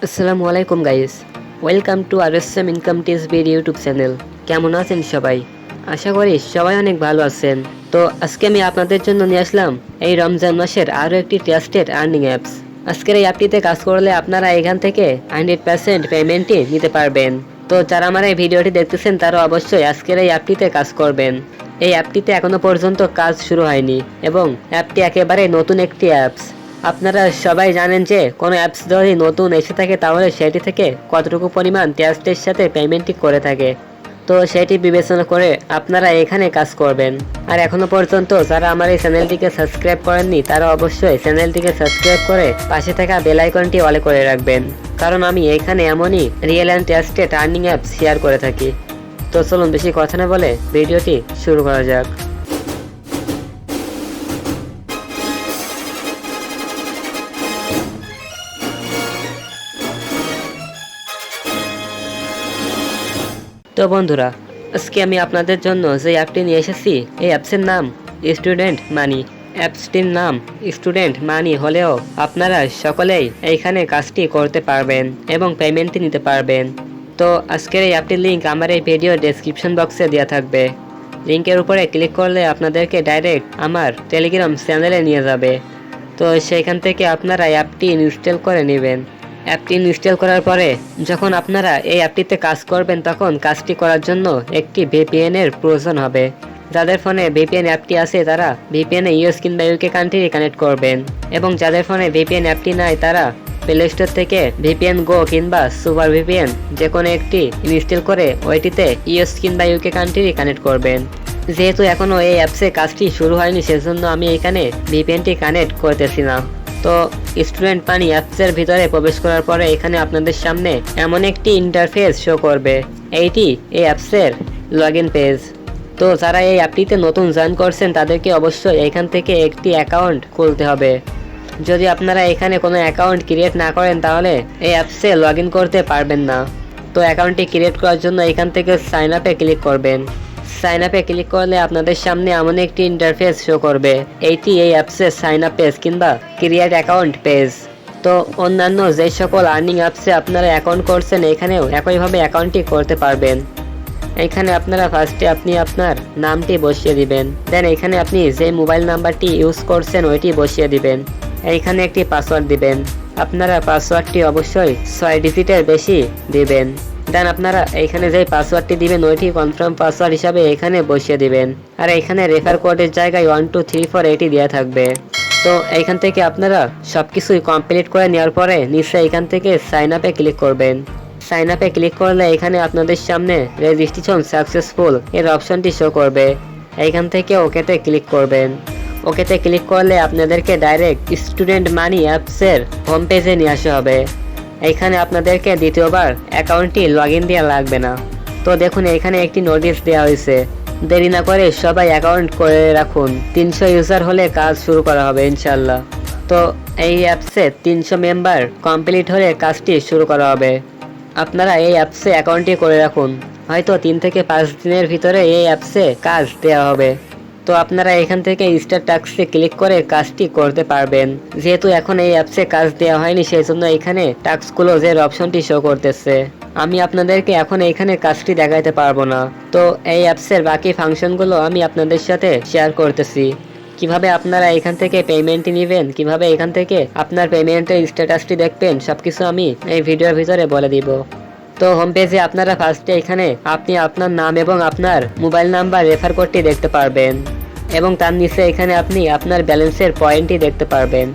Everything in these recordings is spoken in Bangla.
আসসালামু আলাইকুম guys, welcome to RSM income tips video YouTube channel. কেমন আছেন সবাই? আশা করি সবাই অনেক ভালো আছেন। তো আজকে আমি আপনাদের জন্য নিয়ে আসলাম এই রমজান মাসের আরও একটি ট্রাস্টেড আর্নিং অ্যাপস। আজকের এই অ্যাপটিতে কাজ করলে আপনারা এখান থেকে 100% পেমেন্টই নিতে পারবেন। তো যারা আমার এই ভিডিওটি দেখতেছেন তারা অবশ্যই আজকের এই অ্যাপটিতে কাজ করবেন। এই অ্যাপটিতে এখনো পর্যন্ত কাজ শুরু হয়নি এবং অ্যাপটি একেবারে নতুন একটি অ্যাপস। আপনারা সবাই জানেন যে কোনো অ্যাপস যদি নতুন এসে থাকে তাহলে সেটি থেকে কতটুকু পরিমাণ ট্যাক্সের সাথে পেমেন্টটি করে থাকে। তো সেটি বিবেচনা করে আপনারা এখানে কাজ করবেন। আর এখনো পর্যন্ত যারা আমার এই চ্যানেলটিকে সাবস্ক্রাইব করেননি তারা অবশ্যই চ্যানেলটিকে সাবস্ক্রাইব করে পাশে থাকা বেল আইকনটি অলে করে রাখবেন, কারণ আমি এখানে এমনই real and trusted earning apps share করে থাকি। তো চলুন বেশি কথা না বলে ভিডিওটি শুরু করা যাক। তো বন্ধুরা, আজকে আমি আপনাদের জন্য যে অ্যাপটি নিয়ে এসেছি এই অ্যাপসের নাম স্টুডেন্ট মানি। অ্যাপসটির নাম স্টুডেন্ট মানি হলেও আপনারা সকলেই এইখানে কাজটি করতে পারবেন এবং পেমেন্টটি নিতে পারবেন। তো আজকের এই অ্যাপটির লিঙ্ক আমার এই ভিডিও ডেসক্রিপশন বক্সে দেওয়া থাকবে। লিঙ্কের উপরে ক্লিক করলে আপনাদেরকে ডাইরেক্ট আমার টেলিগ্রাম চ্যানেলে নিয়ে যাবে। তো সেইখান থেকে আপনারা অ্যাপটি ইনস্টল করে নেবেন। অ্যাপটি ইনস্টল করার পরে যখন আপনারা এই অ্যাপটিতে কাজ করবেন তখন কাজটি করার জন্য একটি VPN এর প্রয়োজন হবে। যাদের ফোনে VPN অ্যাপটি আছে তারা VPN এ ইউএস কিংবা ইউকে কান্ট্রি কানেক্ট করবেন, এবং যাদের ফোনে VPN অ্যাপটি নাই তারা প্লে স্টোর থেকে VPN গো কিংবা সুপার VPN যে কোনো একটি ইনস্টল করে ওইটিতে ইউএস কিংবা ইউকে কান্ট্রি কানেক্ট করবেন। যেহেতু এখনো এই অ্যাপসে কাজটি শুরু হয়নি সেজন্য আমি এখানে VPNটি কানেক্ট করতেছি না। তো স্টুডেন্ট মানি অ্যাপসের ভিতরে প্রবেশ করার পরে এখানে আপনাদের সামনে এমন একটি ইন্টারফেস শো করবে। এইটি এই অ্যাপসের লগইন পেজ। তো যারা এই অ্যাপটিতে নতুন জয়েন করছেন তাদেরকে অবশ্যই এখান থেকে একটি অ্যাকাউন্ট খুলতে হবে। যদি আপনারা এখানে কোনো অ্যাকাউন্ট ক্রিয়েট না করেন তাহলে এই অ্যাপসে লগইন করতে পারবেন না। তো অ্যাকাউন্টটি ক্রিয়েট করার জন্য এখান থেকে সাইন আপে ক্লিক করবেন। সাইন আপে ক্লিক করলে আপনাদের সামনে এমন একটি ইন্টারফেস শো করবে। এইটি এই অ্যাপসের সাইন আপ পেজ কিংবা ক্রিয়েট অ্যাকাউন্ট পেজ। তো অন্যান্য যে সকল আর্নিং অ্যাপসে আপনারা অ্যাকাউন্ট করছেন এখানেও একইভাবে অ্যাকাউন্টটি করতে পারবেন। এখানে আপনারা ফার্স্টে আপনি আপনার নামটি বসিয়ে দিবেন, দেন এখানে আপনি যে মোবাইল নাম্বারটি ইউজ করছেন ওইটি বসিয়ে দিবেন। এইখানে একটি পাসওয়ার্ড দিবেন। আপনারা পাসওয়ার্ডটি অবশ্যই 6 ডিজিটের বেশি দিবেন। দেন আপনারা এইখানে যে পাসওয়ার্ডটি দিবেন ওইটি কনফার্ম পাসওয়ার্ড হিসাবে এখানে বসিয়ে দিবেন। আর এইখানে রেফার কোডের জায়গায় 1 2 3 4 এটি দেওয়া থাকবে। তো এইখান থেকে আপনারা সবকিছুই কমপ্লিট করে নেওয়ার পরে নিচে এইখান থেকে সাইন আপে ক্লিক করবেন। সাইন আপে ক্লিক করলে এখানে আপনাদের সামনে রেজিস্ট্রেশন সাকসেসফুল এর অপশনটি শো করবে। এইখান থেকে ওকেতে ক্লিক করবেন। ওকেতে ক্লিক করলে আপনাদেরকে ডাইরেক্ট স্টুডেন্ট মানি অ্যাপসের হোম পেজে নিয়ে আসা হবে। এইখানে আপনাদেরকে দ্বিতীয়বার অ্যাকাউন্টটি লগইন দেওয়া লাগবে না। তো দেখুন এখানে একটি নোটিশ দেওয়া হয়েছে, দেরি না করে সবাই অ্যাকাউন্ট করে রাখুন, 300 ইউজার হলে কাজ শুরু করা হবে ইনশাল্লাহ। তো এই অ্যাপসে 300 মেম্বার কমপ্লিট হলে কাজটি শুরু করা হবে। আপনারা এই অ্যাপসে অ্যাকাউন্টটি করে রাখুন, হয়তো 3 থেকে 5 দিনের ভিতরে এই অ্যাপসে কাজ দেওয়া হবে। তো আপনারা এখান থেকে স্টার্ট টাস্কে ক্লিক করে কাজটি করতে পারবেন। যেহেতু এখন এই অ্যাপসে কাজ দেওয়া হয়নি সেই জন্য এখানে টাস্ক ক্লোজের অপশনটি শো করতেছে। আমি আপনাদেরকে এখন এখানে কাজটি দেখাইতে পারবো না। তো এই অ্যাপসের বাকি ফাংশনগুলো আমি আপনাদের সাথে শেয়ার করতেছি। কিভাবে আপনারা এখান থেকে পেমেন্টটি নেবেন, কিভাবে এখান থেকে আপনার পেমেন্টের স্ট্যাটাসটি দেখবেন, সবকিছু আমি এই ভিডিওর ভিতরে বলে দিব। তো হোম পেজে আপনারা ফার্স্টে এখানে আপনি আপনার নাম এবং আপনার মোবাইল নাম্বার রেফার কোডটি দেখতে পারবেন, এবং তার নিচে এখানে আপনি আপনার ব্যালেন্সের পয়েন্টটি দেখতে পারবেন।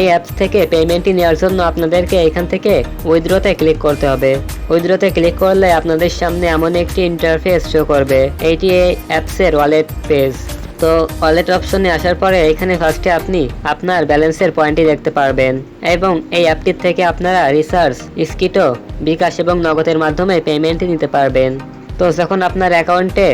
এই অ্যাপস থেকে পেমেন্টটি নেওয়ার জন্য আপনাদেরকে এখান থেকে উইথড্রতে ক্লিক করতে হবে। উইথড্রতে ক্লিক করলে আপনাদের সামনে এমন একটি ইন্টারফেস শো করবে। এইটি এই অ্যাপসের ওয়ালেট পেজ। তো ওয়ালেট অপশনে আসার পরে এখানে ফার্স্টে আপনি আপনার ব্যালেন্সের পয়েন্টটি দেখতে পারবেন, এবং এই অ্যাপটির থেকে আপনারা রিচার্জ, স্কিটো, বিকাশ এবং নগদের মাধ্যমে পেমেন্টটি নিতে পারবেন। তো যখন আপনার অ্যাকাউন্টে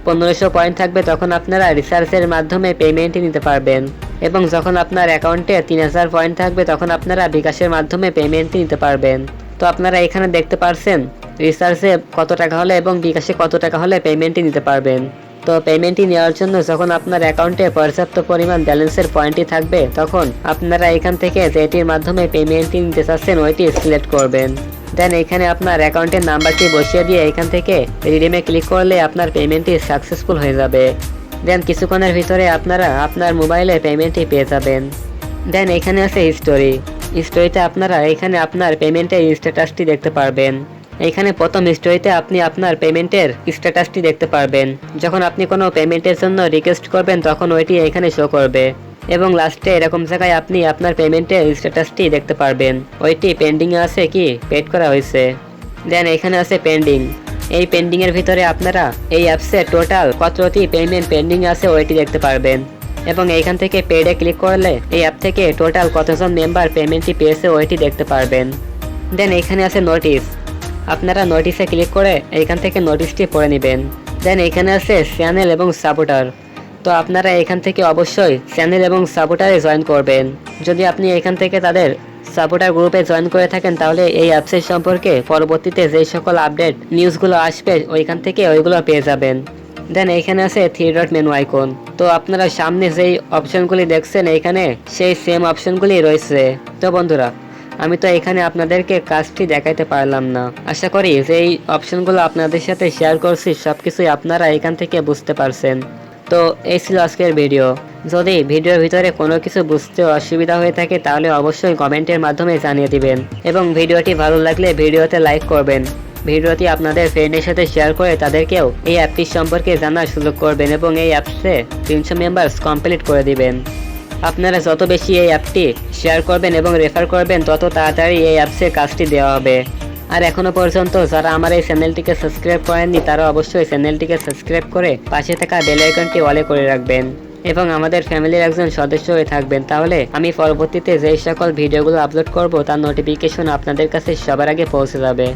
1500 পয়েন্ট থাকবে তখন আপনারা রিচার্জের মাধ্যমে পেমেন্টটি নিতে পারবেন, এবং যখন আপনার অ্যাকাউন্টে 3000 পয়েন্ট থাকবে তখন আপনারা বিকাশের মাধ্যমে পেমেন্টটি নিতে পারবেন। তো আপনারা এখানে দেখতে পারছেন রিচার্জে কত টাকা হলে এবং বিকাশে কত টাকা হলে পেমেন্টটি নিতে পারবেন। তো পেমেন্টটি নেওয়ার জন্য যখন আপনার অ্যাকাউন্টে পর্যাপ্ত পরিমাণ ব্যালেন্সের পয়েন্টই থাকবে, তখন আপনারা এখান থেকে যেটির মাধ্যমে পেমেন্টটি নিতে চাচ্ছেন ওইটি সিলেক্ট করবেন। দেন এখানে আপনার অ্যাকাউন্টের নাম্বারটি বসিয়ে দিয়ে এখান থেকে রিডিমে ক্লিক করলে আপনার পেমেন্টটি সাকসেসফুল হয়ে যাবে। দেন কিছুক্ষণের ভিতরে আপনারা আপনার মোবাইলে পেমেন্টটি পেয়ে যাবেন। দেন এখানে আছে স্টোরিতে আপনারা এখানে আপনার পেমেন্টের স্ট্যাটাসটি দেখতে পারবেন। এখানে প্রথম স্টোরিতে আপনি আপনার পেমেন্টের স্ট্যাটাসটি দেখতে পারবেন। যখন আপনি কোনো পেমেন্টের জন্য রিকোয়েস্ট করবেন তখন ওইটি এখানে শো করবে, এবং লাস্টে এরকম জায়গায় আপনি আপনার পেমেন্টের স্ট্যাটাসটি দেখতে পারবেন, ওইটি পেন্ডিংয়ে আছে কি পেড করা হয়েছে। দেন এখানে আছে পেন্ডিং। এই পেন্ডিংয়ের ভিতরে আপনারা এই অ্যাপসে টোটাল কতটি পেমেন্ট পেন্ডিং আছে ওইটি দেখতে পারবেন, এবং এইখান থেকে পেডে ক্লিক করলে এই অ্যাপ থেকে টোটাল কতজন মেম্বার পেমেন্টটি পেয়েছে ওইটি দেখতে পারবেন। দেন এখানে আছে নোটিশ। আপনারা নোটিশে ক্লিক করে এইখান থেকে নোটিশটি পড়ে নেবেন। দেন এখানে আছে চ্যানেল এবং সাপোর্টার। তো আপনারা এখান থেকে অবশ্যই চ্যানেল এবং সাপোর্টারে জয়েন করবেন। যদি আপনি এখান থেকে তাদের সাপোর্টার গ্রুপে জয়েন করে থাকেন তাহলে এই অ্যাপসের সম্পর্কে পরবর্তীতে যেই সকল আপডেট নিউজগুলো আসবে ওইখান থেকে ওইগুলো পেয়ে যাবেন। দেন এখানে আছে 3 ডট মেনু আইকন। তো আপনারা সামনে যেই অপশনগুলি দেখছেন এখানে সেই সেম অপশনগুলি রয়েছে। তো বন্ধুরা, আমি তো এখানে আপনাদেরকে কাজটি দেখাইতে পারলাম না। আশা করি যে এই অপশনগুলো আপনাদের সাথে শেয়ার করছি সবকিছুই আপনারা এখান থেকে বুঝতে পারছেন। তো এই ছিল আজকের ভিডিও। যদি ভিডিওর ভিতরে কোনো কিছু বুঝতে অসুবিধা হয়ে থাকে তাহলে অবশ্যই কমেন্টের মাধ্যমে জানিয়ে দিবেন, এবং ভিডিওটি ভালো লাগলে ভিডিওতে লাইক করবেন। ভিডিওটি আপনাদের ফ্রেন্ডের সাথে শেয়ার করে তাদেরকেও এই অ্যাপটির সম্পর্কে জানার সুযোগ করবেন, এবং এই অ্যাপসে 300 মেম্বার্স কমপ্লিট করে দিবেন। আপনারা যত বেশি এই অ্যাপটি শেয়ার করবেন এবং রেফার করবেন তত তাড়াতাড়ি এই অ্যাপসে কাজটি দেওয়া হবে। আর এখনো পর্যন্ত যারা আমার এই চ্যানেলটিকে সাবস্ক্রাইব করেননি তারা অবশ্যই চ্যানেলটিকে সাবস্ক্রাইব করে পাশে থাকা বেল আইকনটি অলে করে রাখবেন, এবং আমাদের ফ্যামিলির একজন সদস্য হয়ে থাকবেন। তাহলে আমি পরবর্তীতে যেই সকল ভিডিওগুলো আপলোড করব তার নোটিফিকেশন আপনাদের কাছে সবার আগে পৌঁছে যাবে।